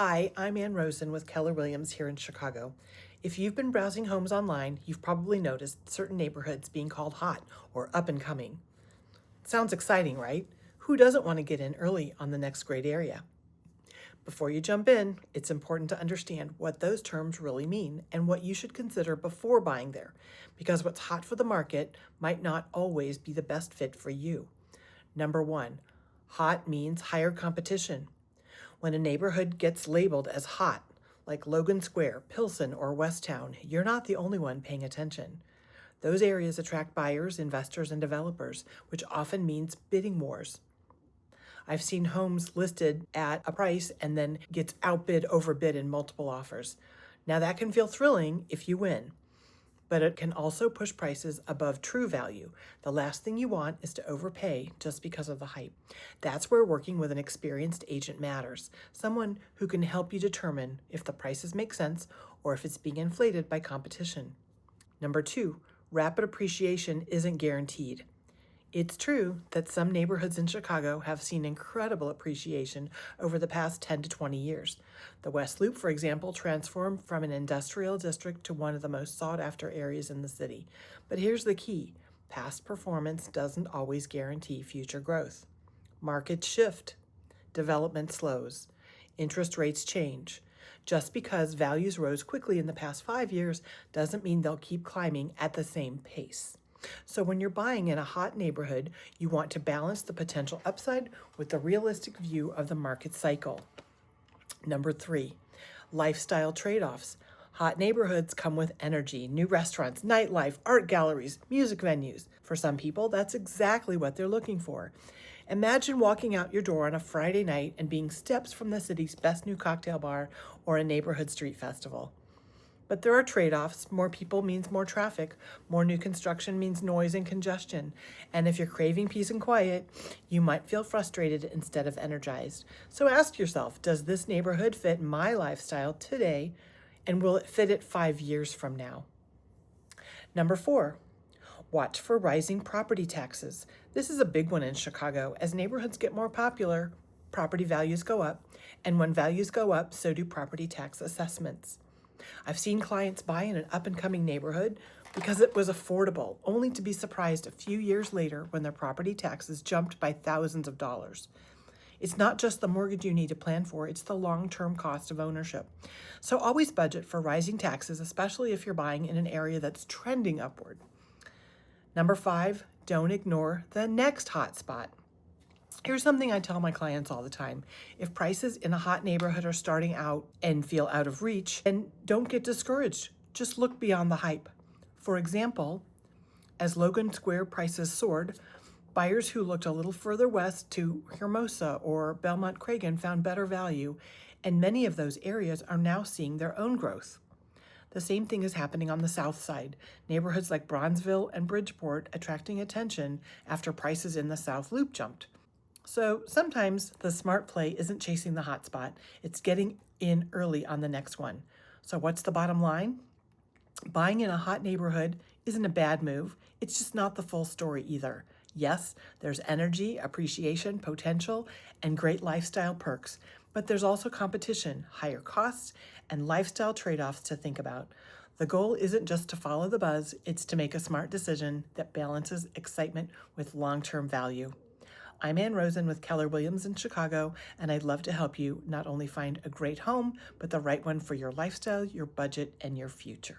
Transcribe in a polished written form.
Hi, I'm Rosen with Keller Williams here in Chicago. If you've been browsing homes online, you've probably noticed certain neighborhoods being called hot or up and coming. Sounds exciting, right? Who doesn't want to get in early on the next great area? Before you jump in, it's important to understand what those terms really mean and what you should consider before buying there, because what's hot for the market might not always be the best fit for you. Number one, hot means higher competition. When a neighborhood gets labeled as hot, like Logan Square, Pilsen, or Westtown, you're not the only one paying attention. Those areas attract buyers, investors, and developers, which often means bidding wars. I've seen homes listed at a price and then gets outbid, overbid in multiple offers. Now that can feel thrilling if you win, but it can also push prices above true value. The last thing you want is to overpay just because of the hype. That's where working with an experienced agent matters, someone who can help you determine if the prices make sense or if it's being inflated by competition. Number two, rapid appreciation isn't guaranteed. It's true that some neighborhoods in Chicago have seen incredible appreciation over the past 10 to 20 years. The West Loop, for example, transformed from an industrial district to one of the most sought-after areas in the city. But here's the key. Past performance doesn't always guarantee future growth. Markets shift. Development slows. Interest rates change. Just because values rose quickly in the past 5 years doesn't mean they'll keep climbing at the same pace. So when you're buying in a hot neighborhood, you want to balance the potential upside with the realistic view of the market cycle. Number three, lifestyle trade-offs. Hot neighborhoods come with energy, new restaurants, nightlife, art galleries, music venues. For some people, that's exactly what they're looking for. Imagine walking out your door on a Friday night and being steps from the city's best new cocktail bar or a neighborhood street festival. But there are trade-offs. More people means more traffic. More new construction means noise and congestion. And if you're craving peace and quiet, you might feel frustrated instead of energized. So ask yourself, does this neighborhood fit my lifestyle today? And will it fit it 5 years from now? Number four, watch for rising property taxes. This is a big one in Chicago. As neighborhoods get more popular, property values go up. And when values go up, so do property tax assessments. I've seen clients buy in an up-and-coming neighborhood because it was affordable, only to be surprised a few years later when their property taxes jumped by thousands of dollars. It's not just the mortgage you need to plan for, it's the long-term cost of ownership. So always budget for rising taxes, especially if you're buying in an area that's trending upward. Number five, don't ignore the next hot spot. Here's something I tell my clients all the time. If prices in a hot neighborhood are starting out and feel out of reach, then don't get discouraged. Just look beyond the hype. For example, as Logan Square prices soared, buyers who looked a little further west to Hermosa or Belmont Cragen found better value, and many of those areas are now seeing their own growth. The same thing is happening on the south side. Neighborhoods like Bronzeville and Bridgeport attracting attention after prices in the South Loop jumped. So sometimes the smart play isn't chasing the hot spot, it's getting in early on the next one. So what's the bottom line? Buying in a hot neighborhood isn't a bad move, it's just not the full story either. Yes, there's energy, appreciation, potential, and great lifestyle perks, but there's also competition, higher costs, and lifestyle trade-offs to think about. The goal isn't just to follow the buzz, it's to make a smart decision that balances excitement with long-term value. I'm Rosen with Keller Williams in Chicago, and I'd love to help you not only find a great home, but the right one for your lifestyle, your budget, and your future.